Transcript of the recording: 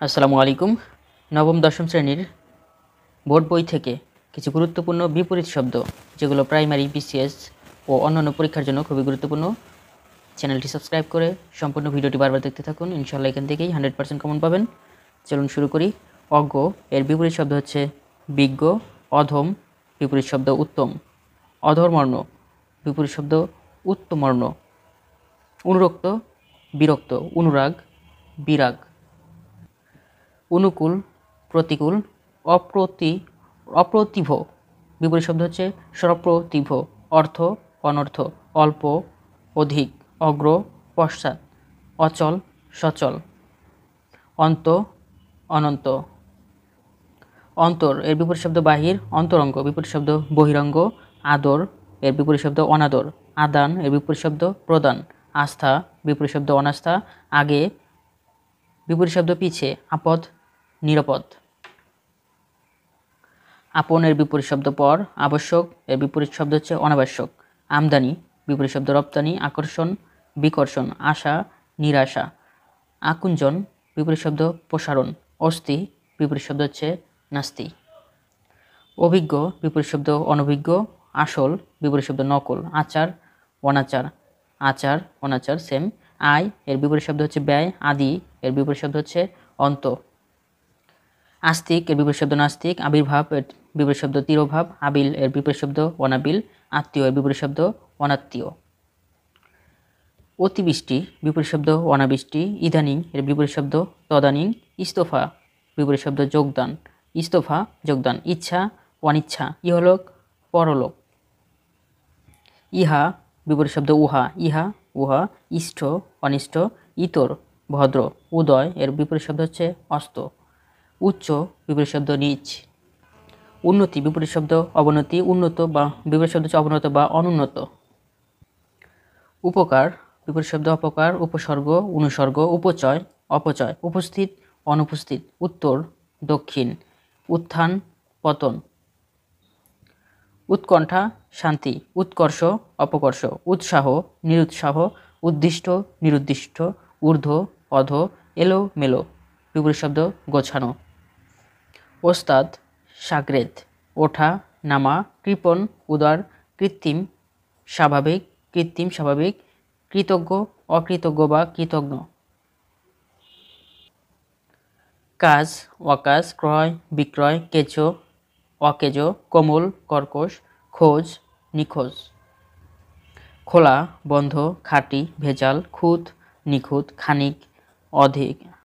আসসালামু আলাইকুম। নবম দশম শ্রেণীর বোর্ড বই থেকে কিছু গুরুত্বপূর্ণ বিপরীত শব্দ যেগুলো প্রাইমারি, বিসিএস ও অন্যান্য পরীক্ষার জন্য খুবই গুরুত্বপূর্ণ। চ্যানেলটি সাবস্ক্রাইব করে সম্পূর্ণ ভিডিওটি বারবার দেখতে থাকুন। ইনশাআল্লাহ এখান থেকেই 100% কমন পাবেন। চলুন শুরু করি। অজ্ঞ এর বিপরীত শব্দ হচ্ছে বিজ্ঞ। অধম বিপরীত শব্দ উত্তম। অধর্মর্ণ বিপরীত শব্দ উত্তমর্ণ। অনুরক্ত বিরক্ত। অনুরাগ বিরাগ। অনুকূল প্রতিকূল। অপ্রতিভ বিপরীত শব্দ হচ্ছে সপ্রতিভ। অর্থ অনর্থ। অল্প অধিক। অগ্র পশ্চাৎ। অচল সচল। অন্ত অনন্ত। অন্তর এর বিপরীত শব্দ বাহির। অন্তরঙ্গ বিপরীত শব্দ বহিরঙ্গ। আদর এর বিপরীত শব্দ অনাদর। আদান এর বিপরীত শব্দ প্রদান। আস্থা বিপরীত শব্দ অনাস্থা। আগে বিপরীত শব্দ পিছে। আপদ নিরাপদ। আপন এর বিপরীত শব্দ পর। আবশ্যক এর বিপরীত শব্দ হচ্ছে অনাবশ্যক। আমদানি বিপরীত শব্দ রপ্তানি। আকর্ষণ বিকর্ষণ। আশা নিরাশা। আকুঞ্চন বিপরীত শব্দ প্রসারণ। অস্থি বিপরীত শব্দ হচ্ছে নাস্তি। অভিজ্ঞ বিপরীত শব্দ অনভিজ্ঞ। আসল বিপরীত শব্দ নকল। আচার অনাচার। আচার অনাচার সেম। আয় এর বিপরীত শব্দ হচ্ছে ব্যয়। আদি এর বিপরীত শব্দ হচ্ছে অন্ত। আস্তিক এর বিপরীত শব্দ নাস্তিক। আবির্ভাব এর বিপরীত শব্দ তিরোভাব। আবিল এর বিপরীত শব্দ অনাবিল। আত্মীয় এর বিপরীত শব্দ অনাত্মীয়। অতিবৃষ্টি বিপরীত শব্দ অনাবৃষ্টি। ইদানিং এর বিপরীত শব্দ তদানীং। ইস্তফা বিপরীত শব্দ যোগদান। ইস্তফা যোগদান। ইচ্ছা অনিচ্ছা। ইহলোক পরলোক। ইহা বিপরীত শব্দ উহা। ইহা উহা। ইষ্ট অনিষ্ট। ইতর ভদ্র। উদয় এর বিপরীত শব্দ হচ্ছে অস্ত। উচ্চ বিপরীত শব্দ নীচ। উন্নতি বিপরীত শব্দ অবনতি। উন্নত বা বিপরীত শব্দ হচ্ছে অবনত বা অনুন্নত। উপকার বিপরীত শব্দ অপকার। উপসর্গ অনুসর্গ। উপচয় অপচয়। উপস্থিত অনুপস্থিত। উত্তর দক্ষিণ। উত্থান পতন। উৎকণ্ঠা শান্তি। উৎকর্ষ অপকর্ষ। উৎসাহ নিরুৎসাহ। উদ্দিষ্ট নিরুদ্দিষ্ট। ঊর্ধ্ব অধ। এলো মেলো বিপরীত শব্দ গোছানো। ওস্তাদ সাগরেদ। ওঠা নামা। কৃপণ উদার। কৃত্রিম স্বাভাবিক কৃত্রিম স্বাভাবিক। কৃতজ্ঞ অকৃতজ্ঞ বা কৃতজ্ঞ। কাজ অকাজ। ক্রয় বিক্রয়। কেঁচো অকেজো। কোমল কর্কশ। খোঁজ নিখোঁজ। খোলা বন্ধ। খাঁটি ভেজাল। খুঁত নিখুঁত। খানিক অধিক